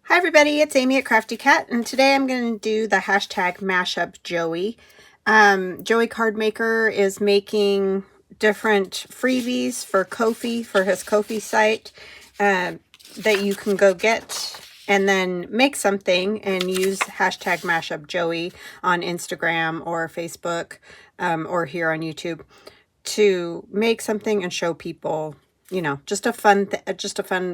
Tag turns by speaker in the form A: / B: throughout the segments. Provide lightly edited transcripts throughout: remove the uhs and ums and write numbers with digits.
A: Hi everybody, it's Amy at Crafty Cat, and today I'm going to do the hashtag mashupjoey. Joey Card Maker is making different freebies for Ko-fi, for his Ko-fi site, that you can go get and then make something and use hashtag mashupjoey on Instagram or Facebook, or here on YouTube to make something and show people, you know, just a fun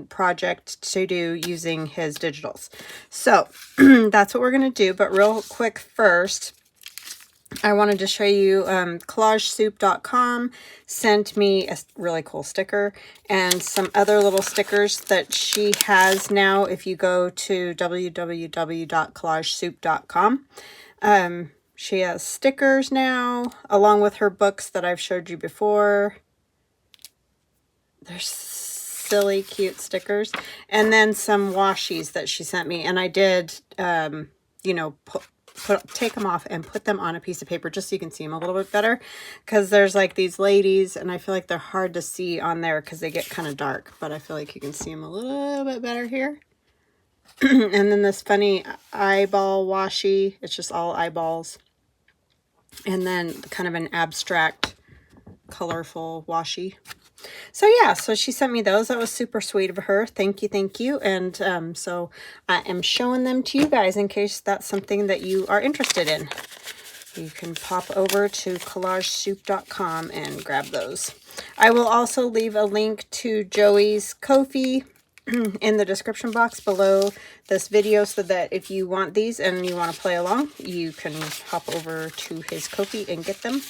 A: project to do using his digitals. So that's what we're going to do. But real quick first, I wanted to show you collagesoup.com sent me a really cool sticker and some other little stickers that she has now. If you go to www.collagesoup.com, she has stickers now along with her books that I've showed you before. They're silly, cute stickers. And then some washies that she sent me. And I did, you know, take them off and put them on a piece of paper just so you can see them a little bit better. Because there's like these ladies, and I feel like they're hard to see on there because they get kind of dark. But I feel like you can see them a little bit better here. And then this funny eyeball washi. It's just all eyeballs. And then kind of an abstract, colorful washi. So yeah, so she sent me those. That was super sweet of her. Thank you, thank you. And so I am showing them to you guys in case that's something that you are interested in. You can pop over to collagesoup.com and grab those. I will also leave a link to Joey's Ko-fi in the description box below this video so that if you want these and you want to play along, you can hop over to his Ko-fi and get them.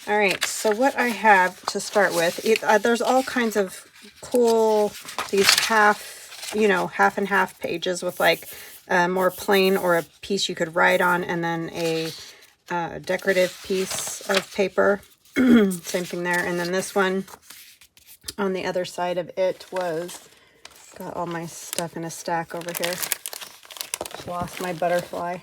A: All right, so what I have to start with, there's all kinds of cool, these half and half pages with like more plain or a piece you could write on, and then a decorative piece of paper. Same thing there. And then this one on the other side of it was, got all my stuff in a stack over here. Just lost my butterfly.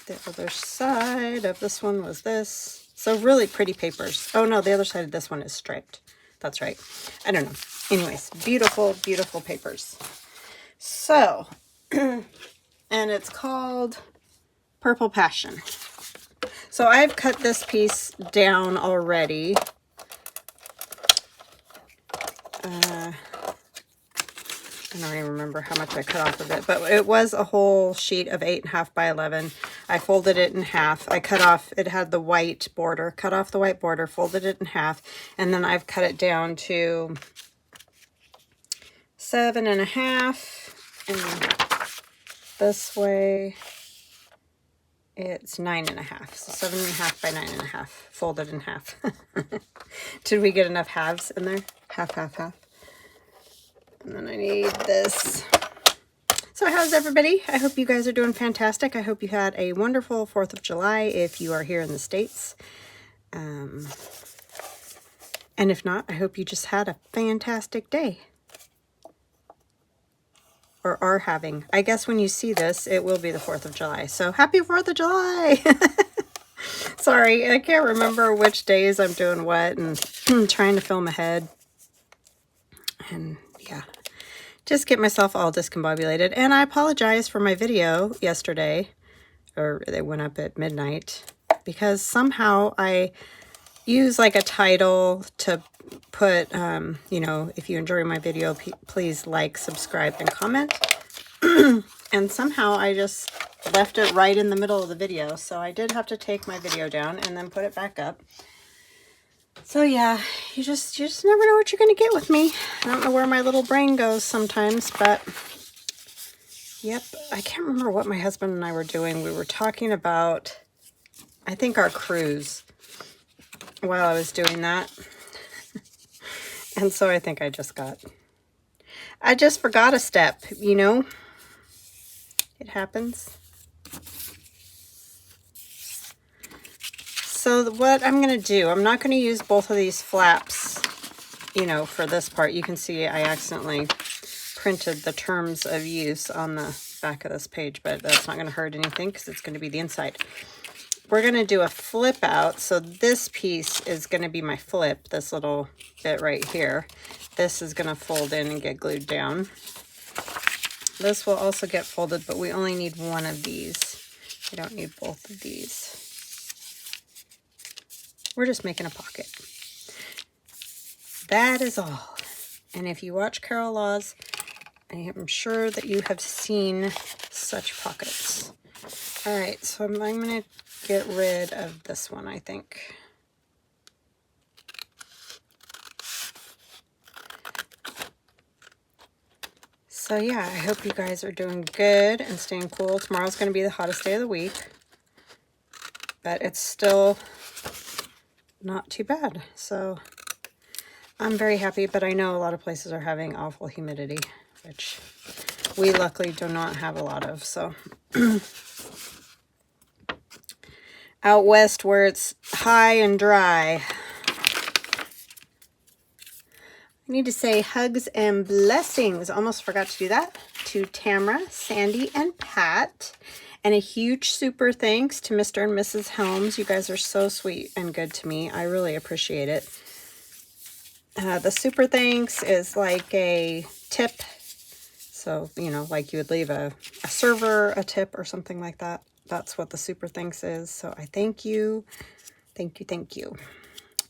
A: The other side of this one was this. So really pretty papers. Oh no, the other side of this one is striped. That's right. I don't know. Anyways, beautiful, beautiful papers. So, and it's called Purple Passion. So I've cut this piece down already. I don't even remember how much I cut off of it, but it was a whole sheet of 8.5 by 11. I folded it in half. I cut off, it had the white border, cut off the white border, folded it in half, and then I've cut it down to 7.5, and this way it's 9.5. So 7.5 by 9.5, folded in half. Did we get enough halves in there? Half, half, half. And then I need this. So how's everybody? I hope you guys are doing fantastic. I hope you had a wonderful 4th of July if you are here in the States. And if not, I hope you just had a fantastic day. Or are having. I guess when you see this, it will be the 4th of July. So happy 4th of July! Sorry, I can't remember which days I'm doing what, and trying to film ahead. And yeah, just get myself all discombobulated. And I apologize for my video yesterday, or it went up at midnight, because somehow I use like a title to put, you know, if you enjoy my video, please like, subscribe, and comment. And somehow I just left it right in the middle of the video. So I did have to take my video down and then put it back up. So yeah, you just never know what you're going to get with me. I don't know where my little brain goes sometimes, but yep. I can't remember what my husband and I were doing. We were talking about, I think, our cruise while I was doing that. And so I think I just forgot a step, you know? It happens. So what I'm going to do, I'm not going to use both of these flaps, you know, for this part. You can see I accidentally printed the terms of use on the back of this page, but that's not going to hurt anything because it's going to be the inside. we're going to do a flip out. So this piece is going to be my flip, this little bit right here. This is going to fold in and get glued down. This will also get folded, but we only need one of these. We don't need both of these. We're just making a pocket. That is all. And if you watch Carol Laws, I am sure that you have seen such pockets. All right, so I'm going to get rid of this one, I think. So yeah, I hope you guys are doing good and staying cool. Tomorrow's going to be the hottest day of the week, but it's still not too bad. So I'm very happy, but I know a lot of places are having awful humidity, which we luckily do not have a lot of. So out west where it's high and dry. I need to say hugs and blessings. Almost forgot to do that. To Tamara, Sandy, and Pat. And a huge super thanks to Mr. and Mrs. Helms. You guys are so sweet and good to me. I really appreciate it. The super thanks is like a tip. So, you know, like you would leave a server a tip or something like that. That's what the super thanks is. So I thank you. Thank you, thank you.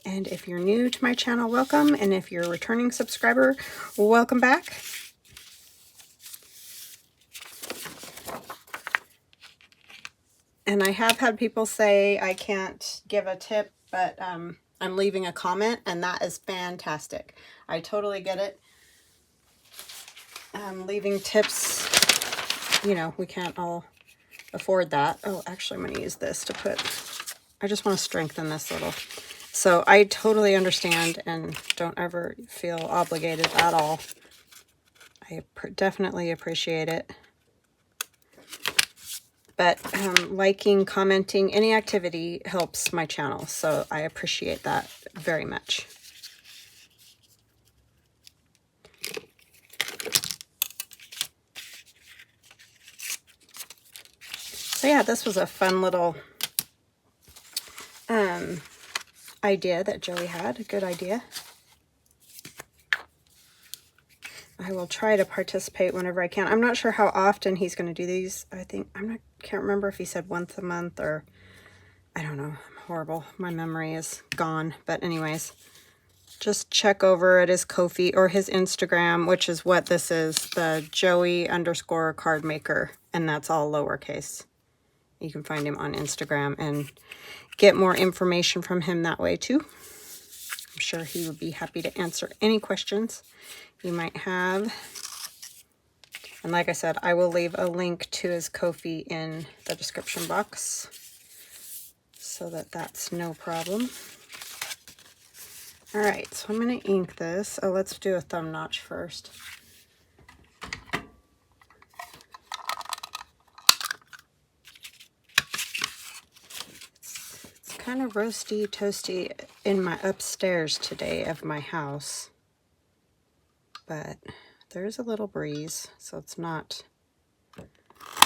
A: And if you're new to my channel, welcome. And if you're a returning subscriber, welcome back. And I have had people say I can't give a tip, but I'm leaving a comment, and that is fantastic. I totally get it. Leaving tips, you know, we can't all afford that. Oh, actually, I'm going to use this to put, I just want to strengthen this little. So I totally understand and don't ever feel obligated at all. I definitely appreciate it. But liking, commenting, any activity helps my channel. So I appreciate that very much. So yeah, this was a fun little idea that Joey had. A good idea. I will try to participate whenever I can. I'm not sure how often he's going to do these. I think, can't remember if he said once a month or, I don't know. I'm horrible. My memory is gone. But anyways, just check over at his Ko-fi or his Instagram, which is what this is, the Joey_card maker. And that's all lowercase. You can find him on Instagram and get more information from him that way too. I'm sure he would be happy to answer any questions you might have. And like I said, I will leave a link to his Ko-fi in the description box so that that's no problem. All right, so I'm going to ink this. Oh, let's do a thumb notch first. It's kind of roasty, toasty in my upstairs today of my house. But there's a little breeze, so it's not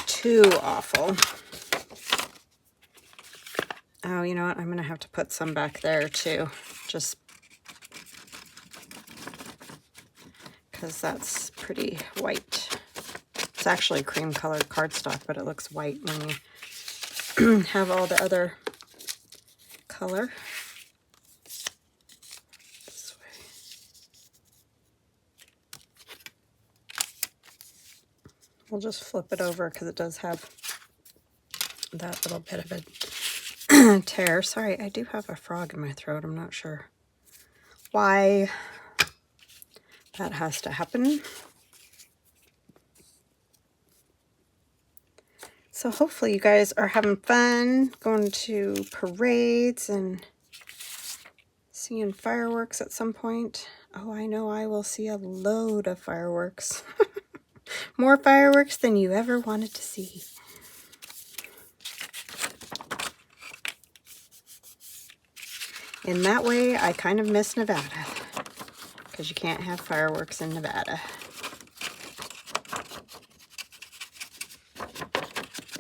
A: too awful. Oh, you know what? I'm going to have to put some back there too, just because that's pretty white. It's actually cream colored cardstock, but it looks white when you have all the other color. This way. We'll just flip it over because it does have that little bit of a tear. Sorry, I do have a frog in my throat. I'm not sure why that has to happen. So hopefully you guys are having fun going to parades and seeing fireworks at some point. Oh, I know I will see a load of fireworks. More fireworks than you ever wanted to see. In that way, I kind of miss Nevada, because you can't have fireworks in Nevada.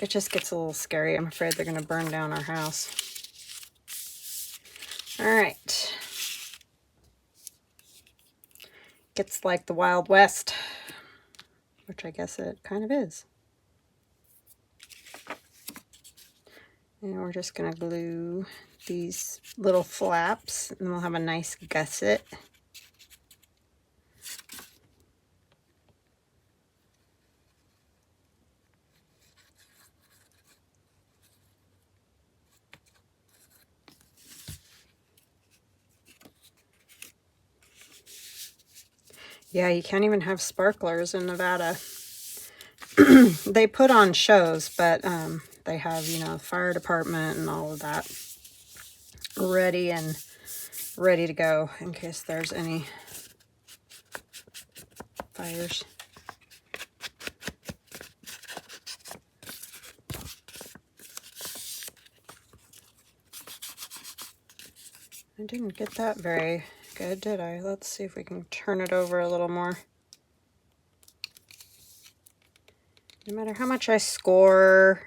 A: it just gets a little scary. I'm afraid they're going to burn down our house. All right. Gets like the Wild West, which I guess it kind of is. And we're just going to glue these little flaps, and we'll have a nice gusset. Yeah, you can't even have sparklers in Nevada. They put on shows, but they have, you know, fire department and all of that ready to go in case there's any fires. I didn't get that very good, did I? Let's see if we can turn it over a little more. No matter how much I score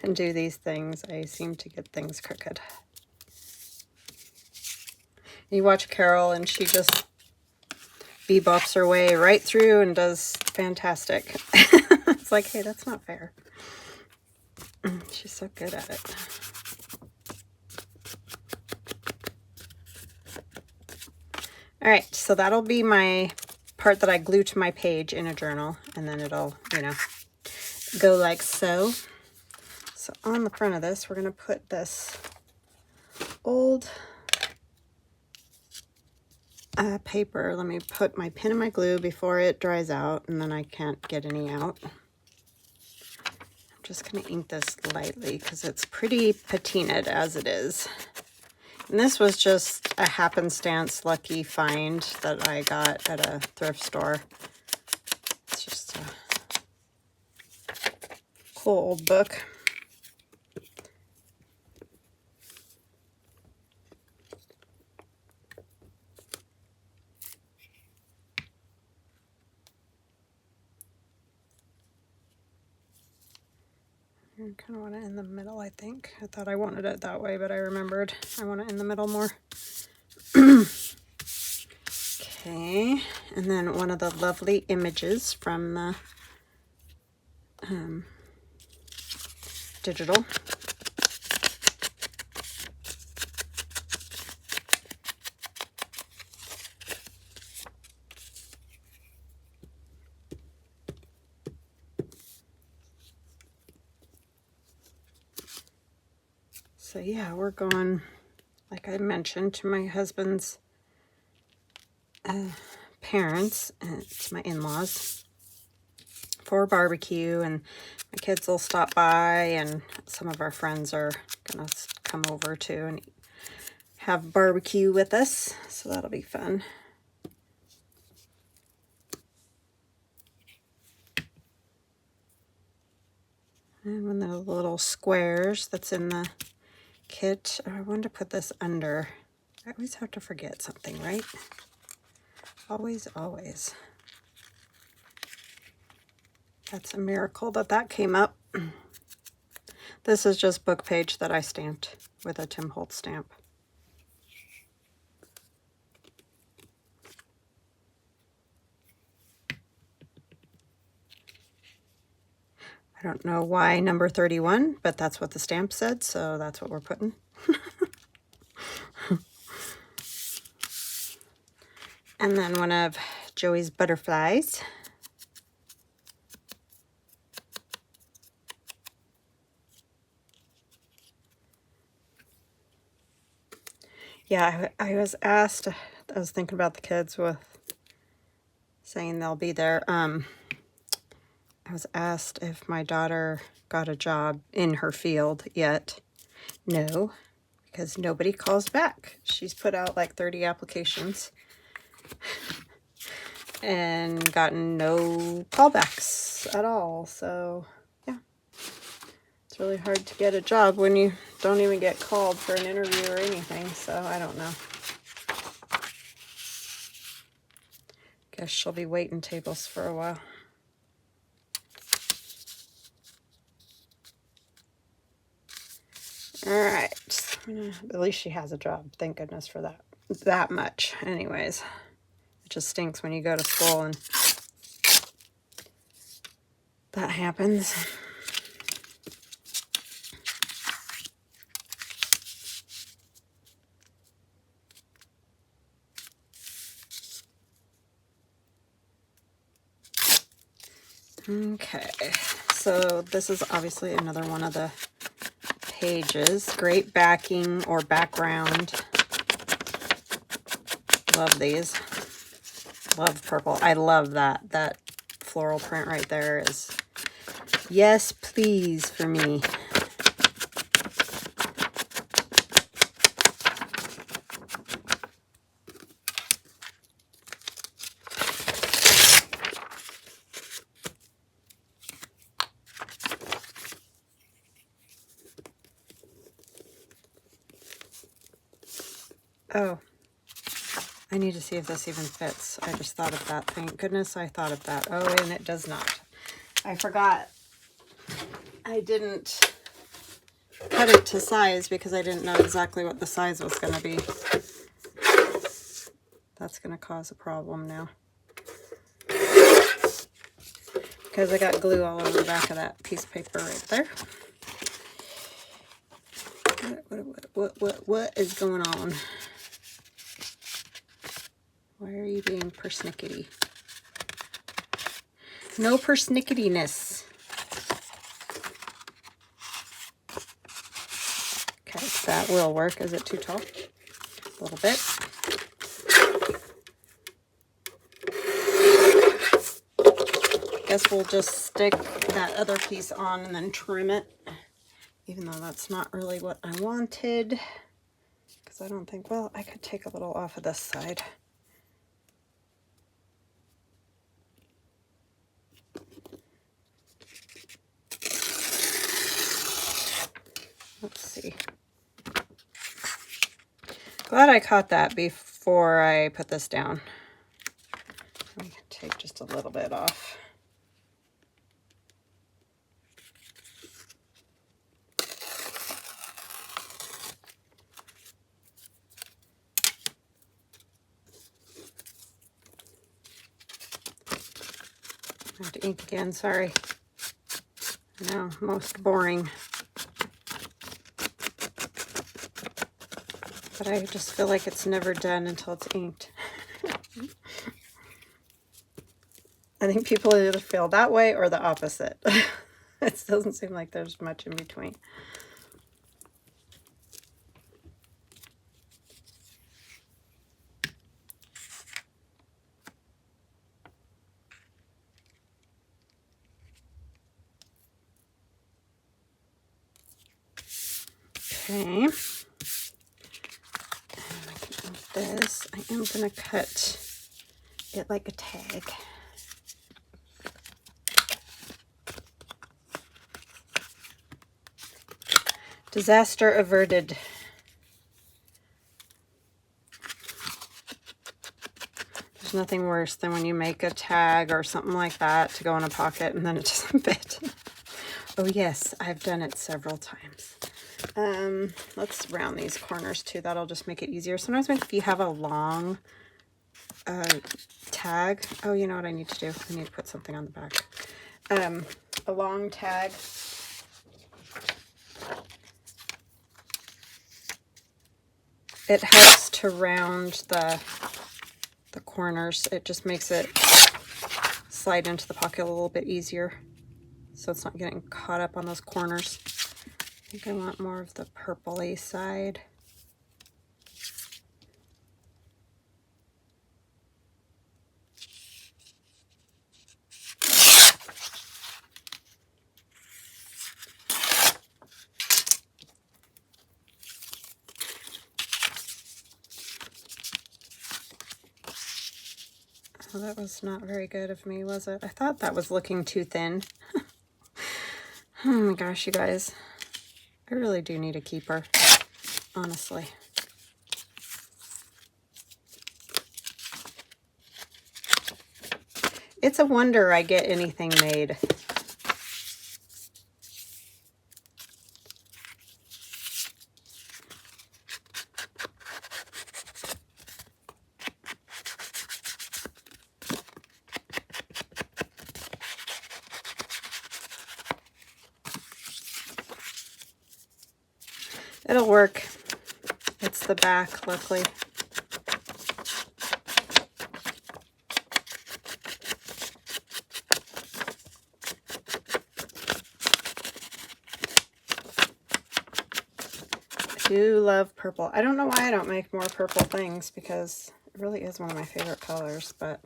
A: and do these things, I seem to get things crooked. You watch Carol and she just bebops her way right through and does fantastic. It's like, hey, that's not fair. She's so good at it. All right, so that'll be my part that I glue to my page in a journal, and then it'll, you know, go like so. So on the front of this, we're going to put this old paper. Let me put my pin in my glue before it dries out, and then I can't get any out. I'm just going to ink this lightly because it's pretty patinaed as it is. And this was just a happenstance lucky find that I got at a thrift store. It's just a cool old book. I kind of want it in the middle, I think. I thought I wanted it that way, but I remembered I want it in the middle more. Okay, and then one of the lovely images from the digital. So yeah, we're going, like I mentioned, to my husband's parents, and to my in-laws, for a barbecue, and my kids will stop by, and some of our friends are gonna come over too and have barbecue with us, so that'll be fun. And one of the little squares that's in the kit, I wanted to put this under. I always have to forget something, right? Always, always. That's a miracle that that came up. This is just book page that I stamped with a Tim Holtz stamp. I don't know why number 31, but that's what the stamp said, so that's what we're putting. And then one of Joey's butterflies. Yeah, I was asked, I was thinking about the kids with saying they'll be there. I was asked if my daughter got a job in her field yet. No, because nobody calls back. She's put out like 30 applications and gotten no callbacks at all. So yeah, it's really hard to get a job when you don't even get called for an interview or anything. So I don't know. Guess she'll be waiting tables for a while. At least she has a job. Thank goodness for that. That much. Anyways, it just stinks when you go to school and that happens. Okay, so this is obviously another one of the pages. Great backing or background. Love these. Love purple. I love that. That floral print right there is yes, please for me. Oh, I need to see if this even fits. I just thought of that. Thank goodness I thought of that. Oh, and it does not. I forgot. I didn't cut it to size because I didn't know exactly what the size was going to be. That's going to cause a problem now. Because I got glue all over the back of that piece of paper right there. What is going on? Why are you being persnickety? No persnicketiness. Okay, that will work. Is it too tall? A little bit. Guess we'll just stick that other piece on and then trim it. Even though that's not really what I wanted. Because I don't think, well, I could take a little off of this side. Let's see. Glad I caught that before I put this down. Let me take just a little bit off. I have to ink again, sorry. I know, most boring. But I just feel like it's never done until it's inked. I think people either feel that way or the opposite. It doesn't seem like there's much in between. Okay. This, I am going to cut it like a tag. Disaster averted. There's nothing worse than when you make a tag or something like that to go in a pocket and then it doesn't fit. Oh yes, I've done it several times. Let's round these corners too. That'll just make it easier. Sometimes if you have a long tag, oh, you know what I need to do? I need to put something on the back. A long tag. It helps to round the corners. It just makes it slide into the pocket a little bit easier. So it's not getting caught up on those corners. I think I want more of the purpley side. Oh, that was not very good of me, was it? I thought that was looking too thin. Oh my gosh, you guys. I really do need a keeper, honestly. It's a wonder I get anything made. It'll work. It's the back, luckily. I do love purple. I don't know why I don't make more purple things, because it really is one of my favorite colors, but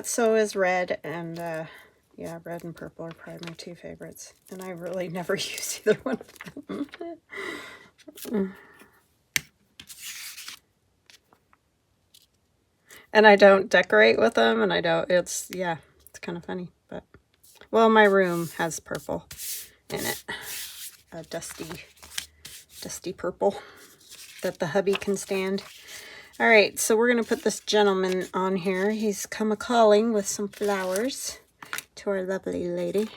A: so is red, and yeah, red and purple are probably my two favorites, and I really never use either one of them. And I don't decorate with them, and I don't, yeah, it's kind of funny, but, well, my room has purple in it, a dusty purple that the hubby can stand. All right, so we're going to put this gentleman on here. He's come a-calling with some flowers to our lovely lady.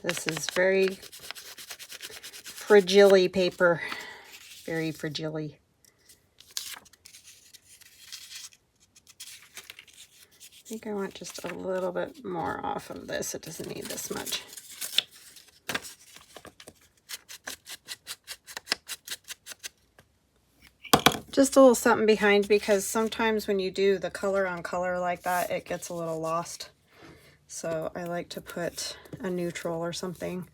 A: This is very fragile paper. Very fragile. I think I want just a little bit more off of this. It doesn't need this much. Just a little something behind, because sometimes when you do the color on color like that, it gets a little lost. So I like to put a neutral or something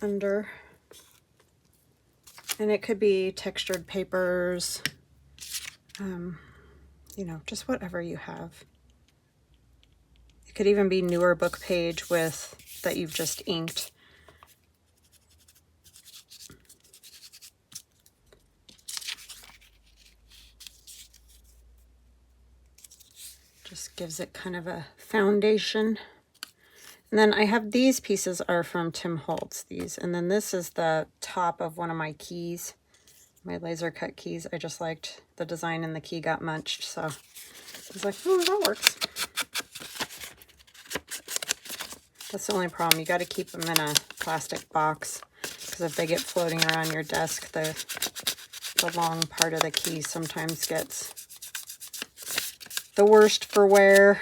A: under. And it could be textured papers, you know, just whatever you have. It could even be newer book page with that you've just inked. Just gives it kind of a foundation. And then I have these pieces are from Tim Holtz, these. And then this is the top of one of my keys, my laser cut keys. I just liked the design and the key got munched, so I was like, oh, that works. That's the only problem. You got to keep them in a plastic box, because if they get floating around your desk, the long part of the key sometimes gets the worst for wear.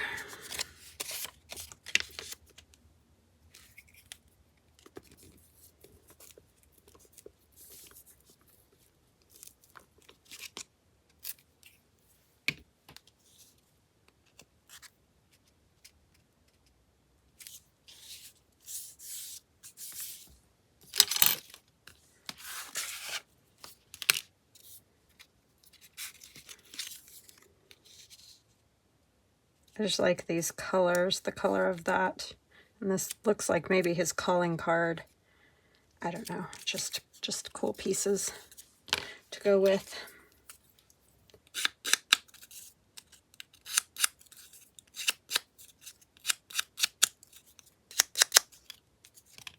A: I just like these colors, the color of that. And this looks like maybe his calling card. I don't know, just cool pieces to go with.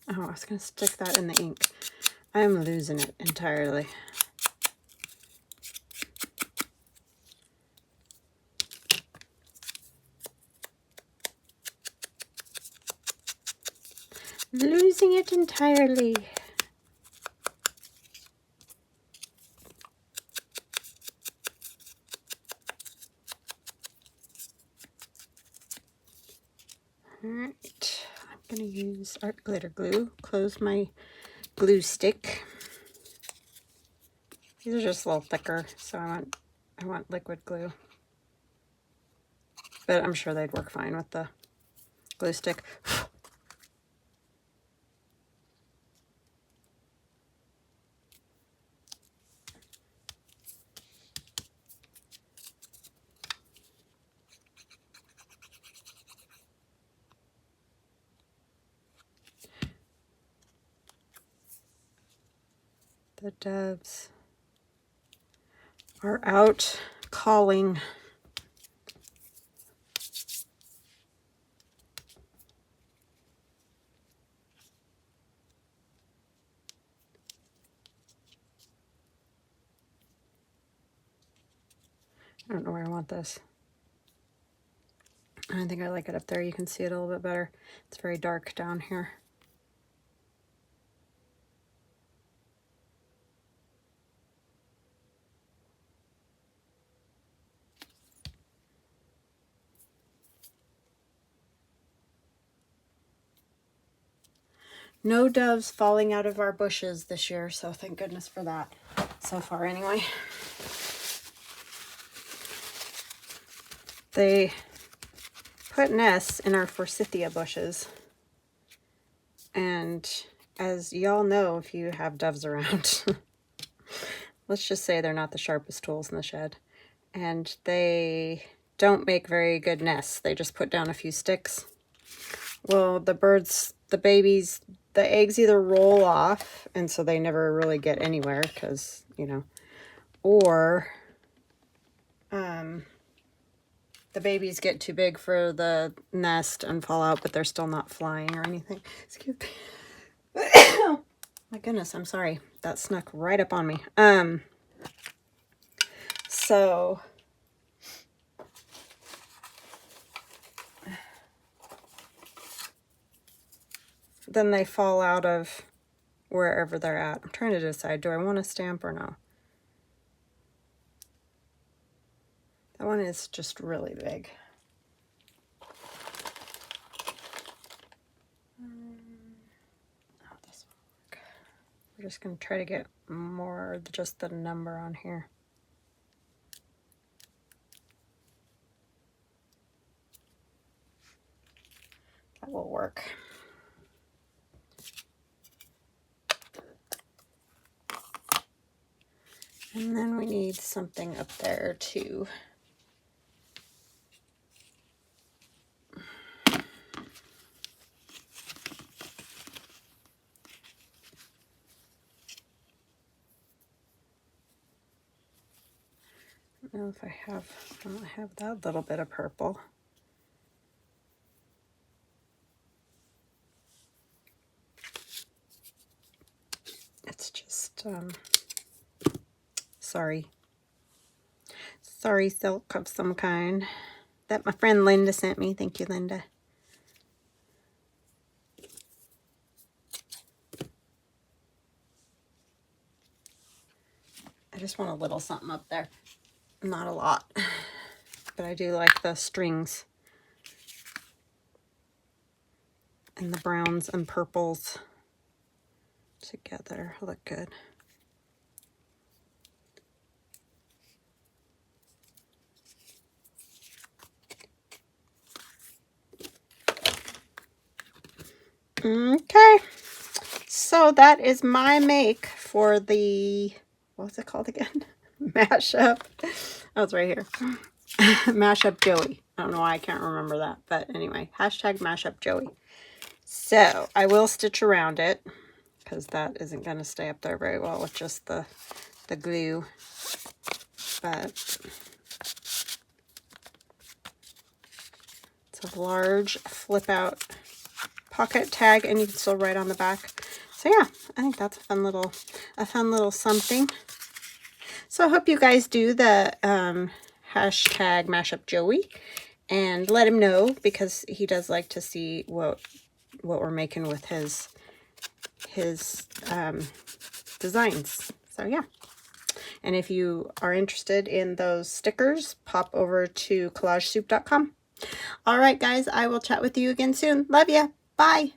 A: Oh, I was going to stick that in the ink. I am losing it entirely. Losing it entirely. Alright, I'm going to use art glitter glue. Close my glue stick. These are just a little thicker, so I want liquid glue. But I'm sure they'd work fine with the glue stick. The doves are out calling. I don't know where I want this. I think I like it up there. You can see it a little bit better. It's very dark down here. No doves falling out of our bushes this year, so thank goodness for that. So far, anyway. They put nests in our forsythia bushes. And as y'all know, if you have doves around, let's just say they're not the sharpest tools in the shed. And they don't make very good nests. They just put down a few sticks. Well, the birds, the babies, the eggs either roll off, and so they never really get anywhere because, you know, or the babies get too big for the nest and fall out, but they're still not flying or anything. Excuse me. My goodness, I'm sorry. That snuck right up on me. So then they fall out of wherever they're at. I'm trying to decide, do I want to stamp or no? That one is just really big. This will work. We're just going to try to get more, just the number on here. That will work. And then we need something up there too. I don't know if I have that little bit of purple. It's just, sorry silk of some kind that my friend Linda sent me. Thank you, Linda. I just want a little something up there. Not a lot, but I do like the strings and the browns and purples together. Look good. Okay, so that is my make for the, what's it called again? Mashup. Oh, it's right here. Mashup Joey. I don't know why I can't remember that, but anyway, hashtag Mashup Joey. So I will stitch around it because that isn't going to stay up there very well with just the glue. But it's a large flip out pocket tag, and you can still write on the back. So yeah, I think that's a fun little something. So I hope you guys do the hashtag Mashup Joey and let him know, because he does like to see what we're making with his designs. So yeah. And if you are interested in those stickers, pop over to collagesoup.com. All right, guys, I will chat with you again soon. Love ya. Bye.